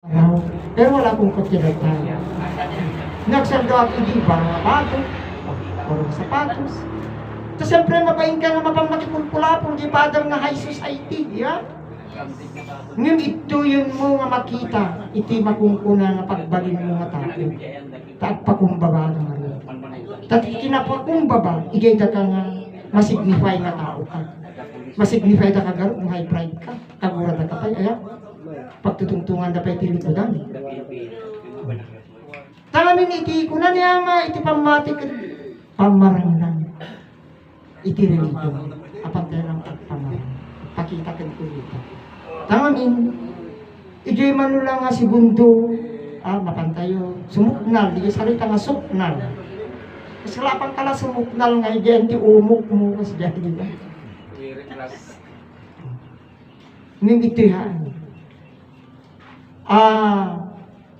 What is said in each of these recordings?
Pero wala akong kutsilatan. Nagsando ako, hindi ba mga bago, purong sapatos. So, siyempre, mabayin ka nga mapamakikulpulapong di padang na high society, ya? Ngayon, ito yun mo nga makita, iti makungkuna nga pagbalin mo nga tao. Taat pakumbaba nga rin. Taat kinapakumbaba, igay da ka nga masignify nga tao ka. Masignify da ka garo, kung high pride ka, kagura da ka pa, ayan. Pagtutungtungan da pa iti likodan. Tangamin iti kunan niya nga iti pamatik pamaranglan. Iti religion. Apantay lang at pamarang. Pakita kan ko dito. Tangamin iti manulang nga si bundo mapantayo. Sumuknal. Di sarita nga suknal. Kasi lapang kala sumuknal nga iti umuk mo. Kasi dyan diba? Ngayon ito yan.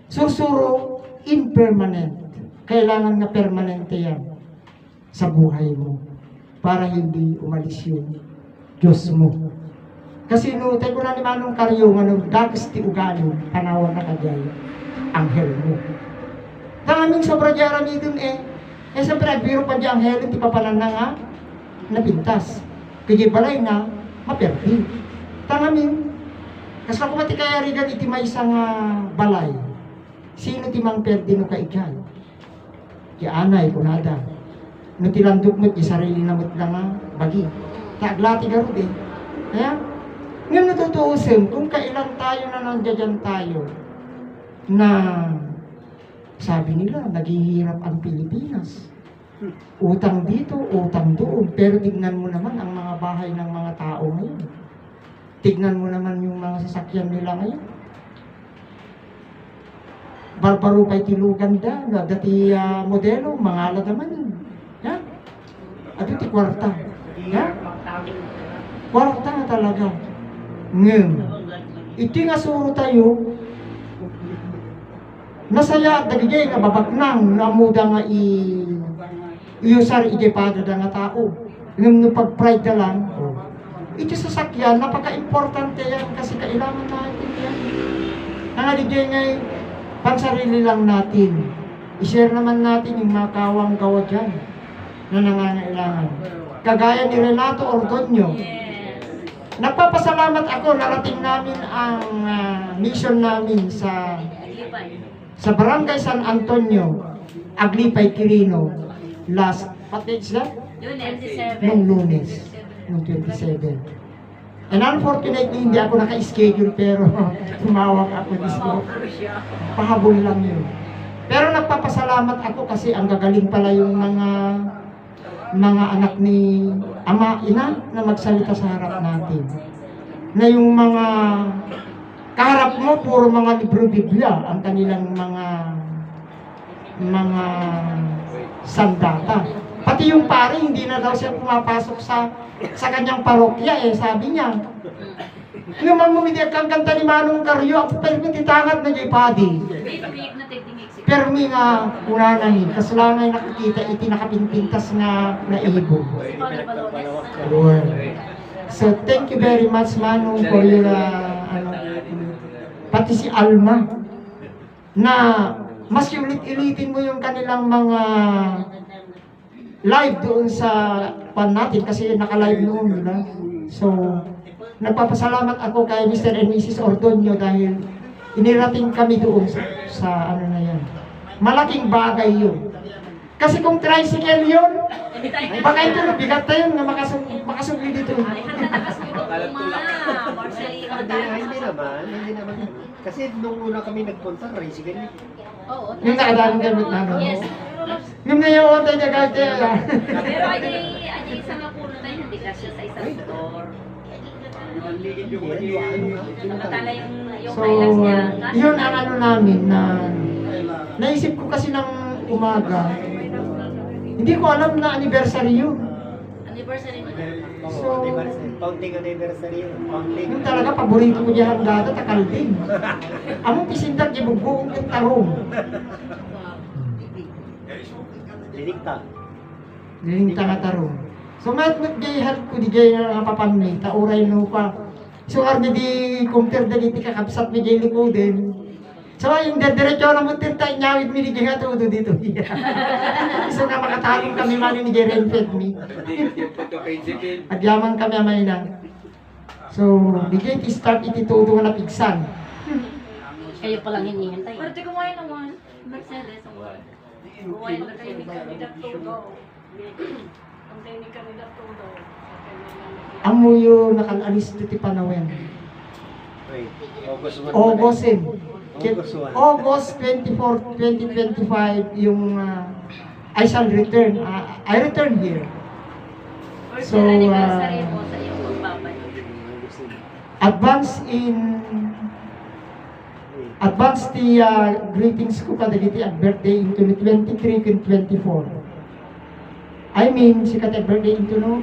Susuro impermanent. Kailangan na permanente yan sa buhay mo para hindi umalis yung Diyos mo. Kasi no, tayo ko na ni Manong Karyo, dagas ti ugali, panawag na kajay, anghel mo. Tangaming sobra Jeremy dun siyempre, biro pa di anghel, ti papalan na nga, napintas. Kaya balay na, maperti. Tangaming, kasi ako mati kaya rigan iti may isang balay. Sino ti mang perdi no kaigay? Ti anay kunada. No tilandok mo ti sarili na mo't lang bagi. Taglati garud Kaya, ngayon natutuusin, kung kailan tayo na nandiyan tayo, na sabi nila, naghihirap ang Pilipinas. Utang dito, utang doon. Pero tignan mo naman ang mga bahay ng mga tao ngayon. Tignan mo naman yung mga sasakyan nila ngayon. Barbaro kay tilugan da, dati modelo, mga ala naman yun. Yan. At ito kwarta. Yan. Kwarta nga talaga. Ngayon, iti nga suro tayo, nasaya, dagigay nga babaknang, namuda nga iusar ijepada da nga tao. Ngayon, no pag-pride na lang, iti sasakyan, napaka-importante yan kasi kailangan natin yan. Nangaligay nga pansarili lang natin. I-share naman natin yung mga kawang gawa dyan na nangangailangan. Kagaya ni Renato Ordonio. Nagpapasalamat ako, narating namin ang mission namin sa Barangay San Antonio, Aglipay, Quirino, last, what day is that? Nung Lunes, nung 27. And unfortunately, hindi ako naka-schedule pero tumawag ako dito. Pahabol lang yun. Pero nagpapasalamat ako kasi ang gagaling pala yung mga anak ni ama, ina na magsalita sa harap natin. Na yung mga kaharap mo, puro mga libro Biblia, ang kanilang mga sandata. Pati yung pare, hindi na daw siya pumapasok sa kanyang parokya sabi niya. Naman mumidiyak kang kanta ni Manong Karyo, ako permi titangat na jay padi. Permi nga una ni, kasulangay nakikita iti nakapintintas nga na ibo. So thank you very much Manong for your pati si Alma na mas ulit-ulitin mo yung kanilang mga live doon sa pan natin kasi naka-live noon, diba? So, nagpapasalamat ako kay Mr. and Mrs. Ordonio dahil inirating kami doon sa ano na yan. Malaking bagay yun. Kasi kung tricycle yun, baka ito na bigat na yun na makasugli dito. Hindi naman. Kasi nung una kami nagpunta, tricycle. Yung nakadaan gamit namin. Yes. Yung nayawan tayo niya kahit kaya. Pero ajay sa mapuno tayo, hindi kasi sa isang store. Nakatala yung So, highlights niya. yun ang ano namin na naisip ko kasi ng umaga. Hindi ko alam na anniversary yun. Anniversary niya. So, Counting anniversary. yung talaga paborito ko diyan data takalding. Among pisindag gibubuong ng tarong. Lilikta. Lilinta nga tarong. So mayat nagjayahan ko di jay nga papamni, tauray no pa. So ardi di compare dali ti kakabsat mi jay likuden. So, yung diretso na mo tayo nyawid mi di nga tudo dito. So nga makatalong kami mali ni Jeren Fed mi. Agyaman kami amay na. So, bigay ti start iti tudo nga napigsan. Kayo palang hinihintay. Pwede kumain naman. Mercedes, kumain na kayo ni kandidat todo. Ang tayo ni kandidat todo. Amuyo nakalalis ti panawen. Wait, August 1. August eh. August 1. August 24, 2025 yung I shall return. I return here. So, So, anniversary mo sa iyong pagbabalik. Advance the greetings ko kada diti at birthday into 23 and 24. I mean, si kata birthday into no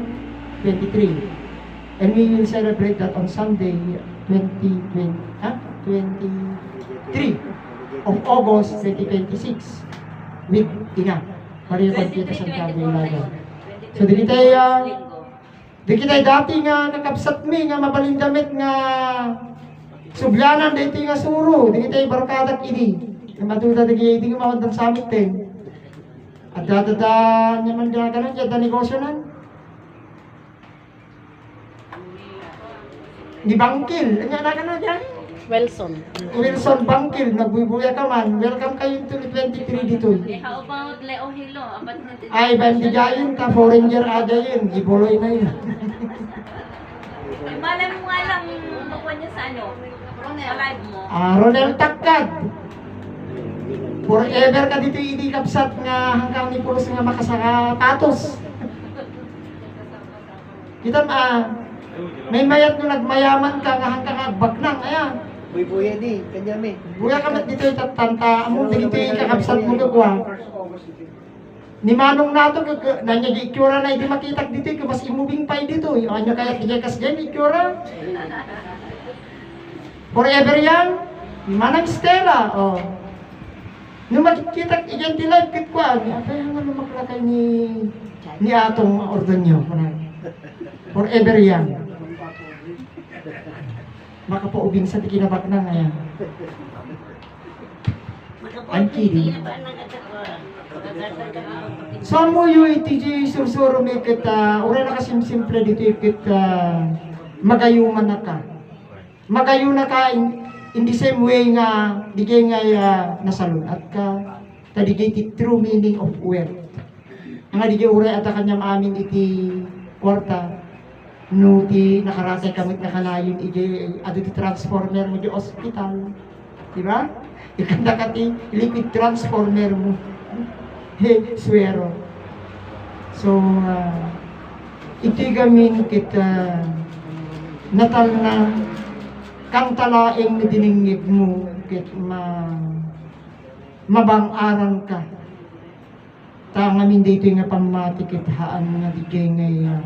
23. And we will celebrate that on Sunday, 23 of August 2026 with Ina, Maria Conchita Santiago Ilaga. So, di kita dati nga nakapsat mi nga mabalindamit nga subyanan dito nga suro, di kita barkadak ini. Nga matuda di nga mawadang samit din. At dadada naman dyan ka nun, dyan negosyo nan. Ni Bangkil, nga na ka na dyan. Wilson Bangkil, nagbubuya ka man. Welcome kayo to 23 dito. How about Leo Hilo? Ay, bandigayin ka, foreigner ada yun. Ibuloy na yun. Ay, malay mo nga lang makuha niya sa ano? Sa live mo. Ronel Takad. Forever ka dito hindi kapsat nga hanggang ni Pulos nga makasaka katos. Kita may mayat nung nagmayaman ka nga hanggang agbaknang. Ayan. Buya di, kanyami. Buya ka mat dito itatanta. Amo dito yung kakapsat mo gagwa. Ni Manong nato, nanya di ikyura na hindi makitak dito. Mas imubing pa dito. Ano kaya tiyakas dyan ikyura? Forever yan. Ni Manang Stella. Oh. Nung makikita, iyan tilay kit ko. Kaya nga maklakay ni Atong Ordonyo. Forever yan. Makapaubing sa tikinabak na ngayon. I'm kidding. So mo yung itiji sursuro may kita, ura na kasimsimple dito kita magayuman na ka. Magayo na ka in the same way nga digay nga nasalun at ka tadigay ti true meaning of wealth. Nga digay ura at kanyang amin iti kwarta no ti nakaratay kamit na kanayon iti ado ti transformer mo di hospital. Diba? Ikanda ka ti liquid transformer mo. Hey, swero. So, iti gamin kita natal na kang talaeng diningig mo kit mabang-aran ka. Tangamin dito nga pamatikit haan nga digay nga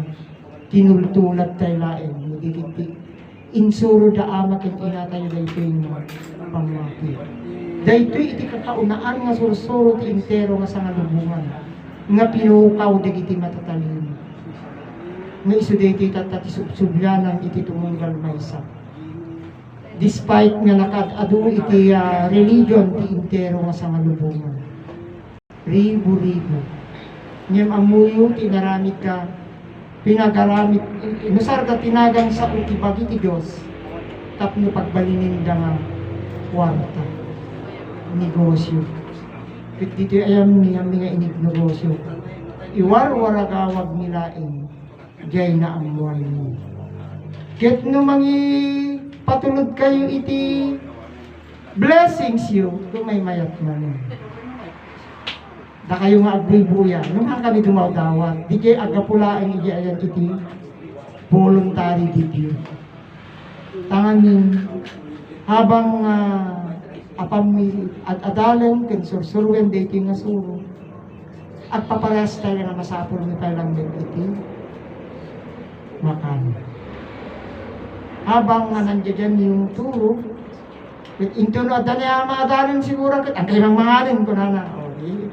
tinultulat tayo laeng. Magigiti. Insuro da ama kin inatayo dito yung pamatikit. Dahito iti kakaunaan nga sursuro ti intero nga sa ngalubungan. Nga pinukaw dagiti matatalino. Nga iso dito tatati subsubyanan iti tumunggal maysa. Despite nga nakadado iti religion ti intero nga sa ngalubungan. Ribu-ribu. Ngem amuyo tinaramit ka pinagaramit inusar ka tinagang sa utibagi ti Diyos tapno pagbalinin da nga kwarta. Negosyo. Kit dito ayam niya mga inig negosyo. Iwar-waragawag nilaing jay na amuan mo. Kit no mangi patulod kayo iti blessings you kung may mayat man. Da kayo nga agbuy-buya. Nung kami dumawdawat, di kayo agapulaan iti ayan iti voluntary debut. Tanganin habang apam at adalan ken sursurwen dito nga suro at paparas tayo nga masapol ni palang iti makan habang nga nandiyan yung turo into no adan niya maadalan siguro ket ang kayang manganin ko na okay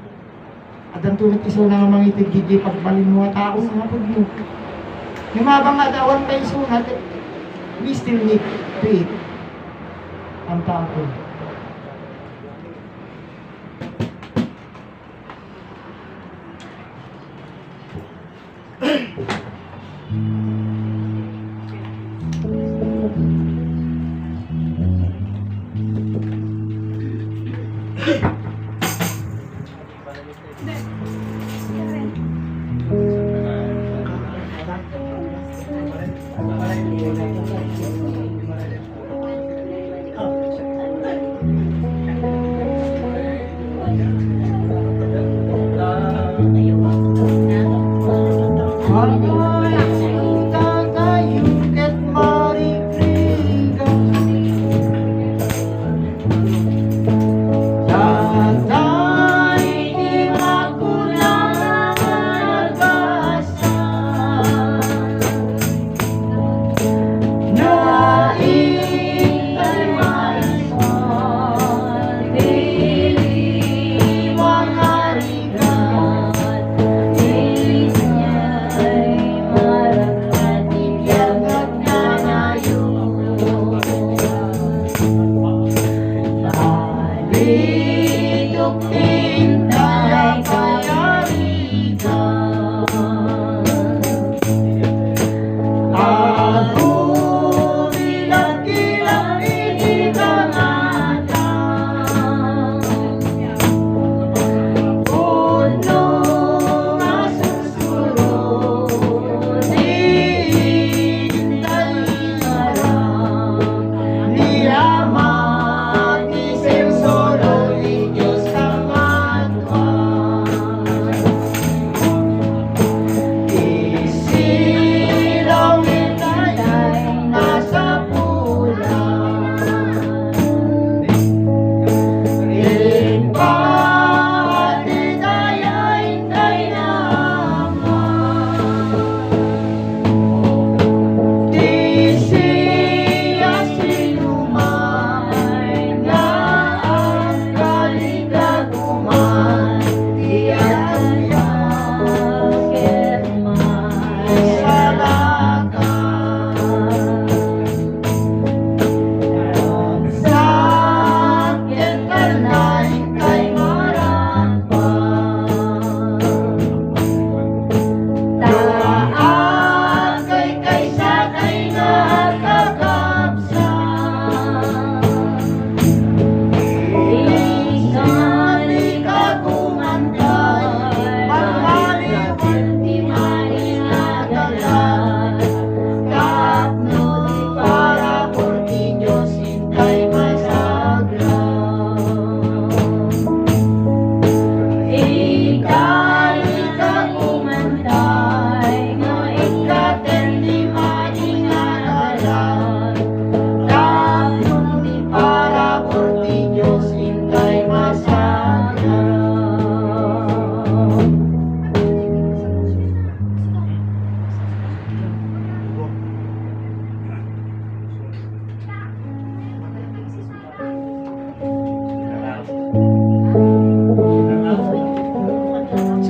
adan tunit iso na nga mga itigigi pagbalin mo tao nga pud mo yung mabang adawan pa iso natin we still need to eat ang tao. So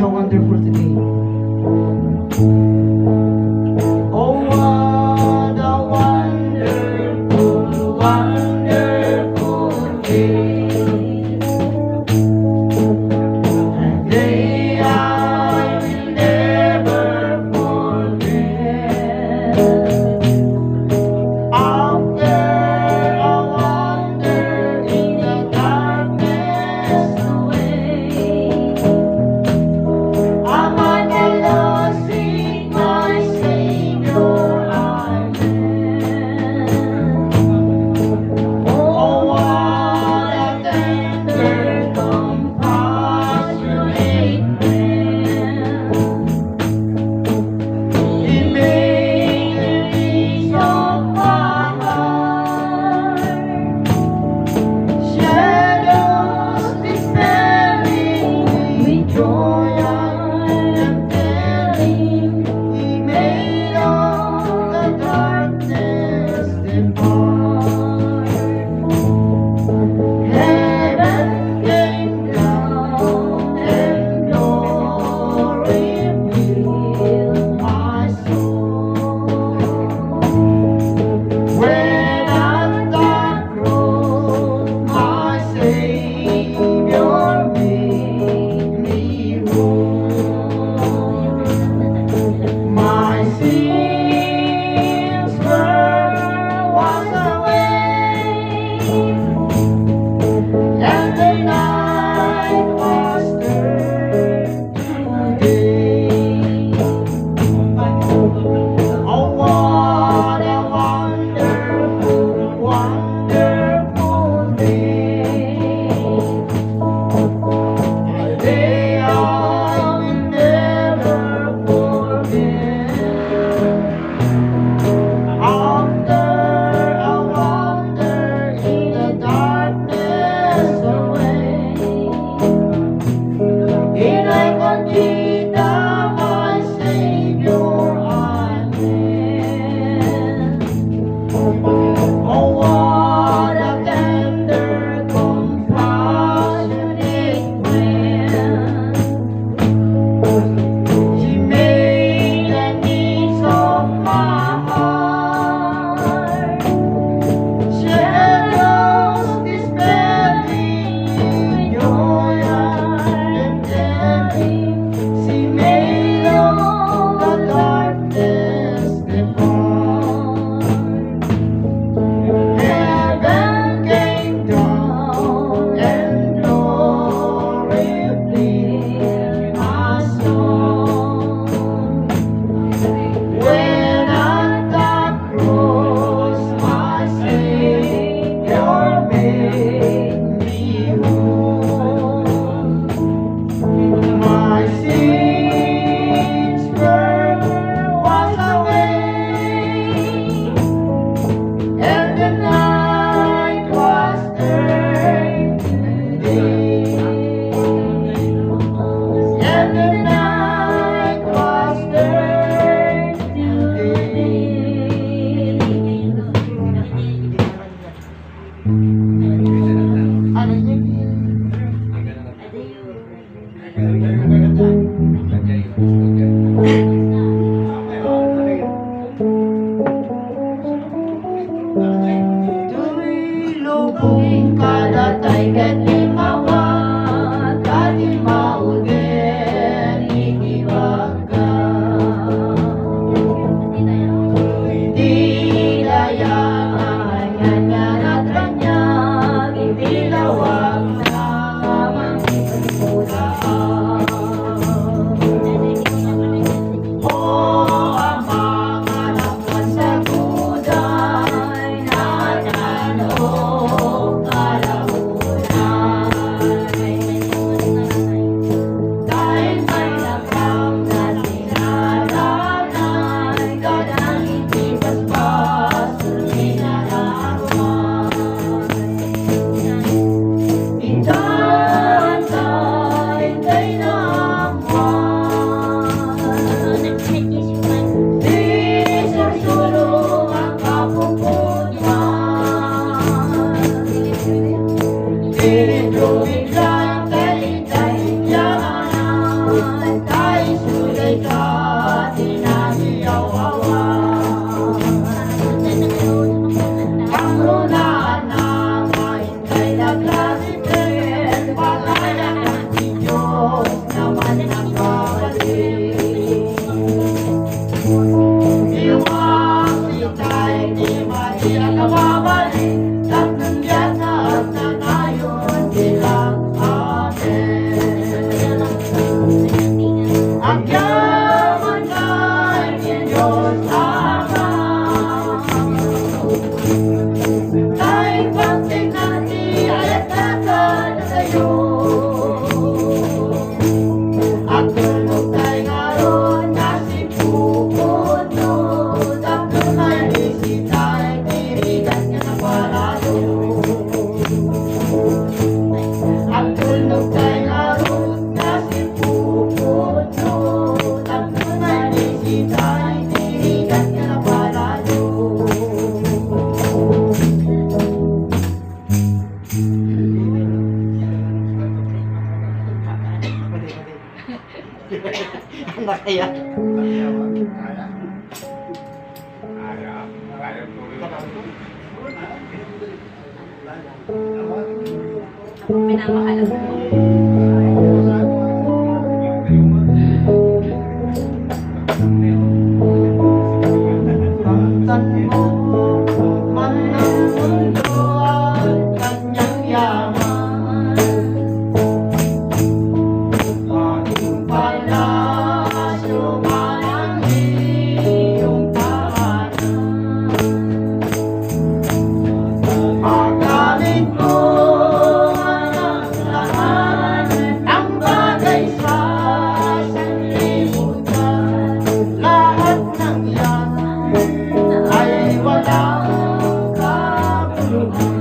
wonderful today. Oh, what a wonderful, wonderful day. A day I will never forget. Out there I wander in the darkness away. I'm Medyo biglang tay-tay yaman, tay sulay ka, tinaniyaw-awan. Ang lunaan na mahintay na klasipin, palaya ng Diyos naman ang babalik. Iwang si tay, di Maria ka babalik, tatlong yan at nanayon bilang amin. Ang yaman ay Diyos Ama, tay pagting natin ayat natin sa'yo. At tulog tayo ngayon na si Pupuno, tapos may bisitay, tirigan ka na palalo. At tulog tayo ngayon na si Pupuno, tapos may bisitay, tirigan ka na palalo. Ano kaya? Minamahal ako. Kamtan mo man ang mundo at kanyang yaman, aking palasyo man ang iyong tahanan. Magamit mo ang lahat ng bagay sa sanlibutan, lahat ng yan ay walang kabuluhan.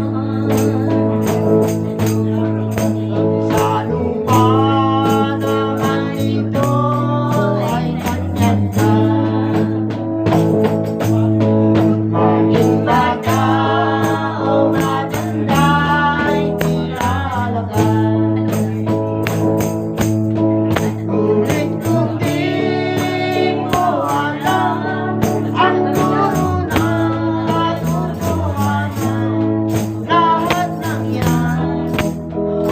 Sa lupa naman ito ay kanyang maging bata o matanda ay nilalagay. Ngunit kung di mo alam ang turo ng katotohanan, lahat ng yan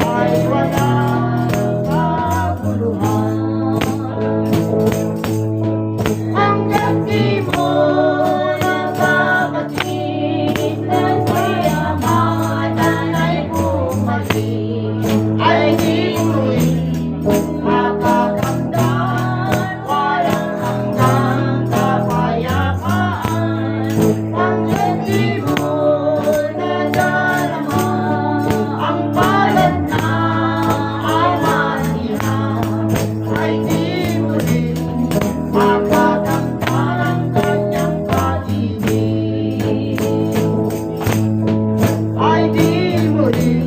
ay walang kabuluhan. Hanggang di mo nababatid na kayamanan ay bumalik, ay di mo'y makakamdan walang hanggang kapayapaan. Hanggang di mo nadarama ang palad na amatihan, ay di mo rin makakamtan ang kanyang pag-ibig. Ay di mo rin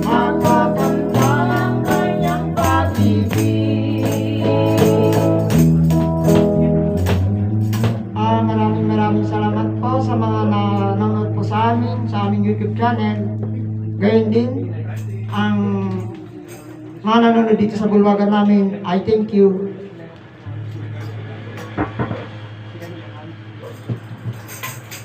makakamtan ang kanyang pag-ibig. Maraming salamat po sa mga nanonood po sa amin, sa aming YouTube channel. Gayon din, ang mga nanonood dito sa bulwagan namin, I thank you.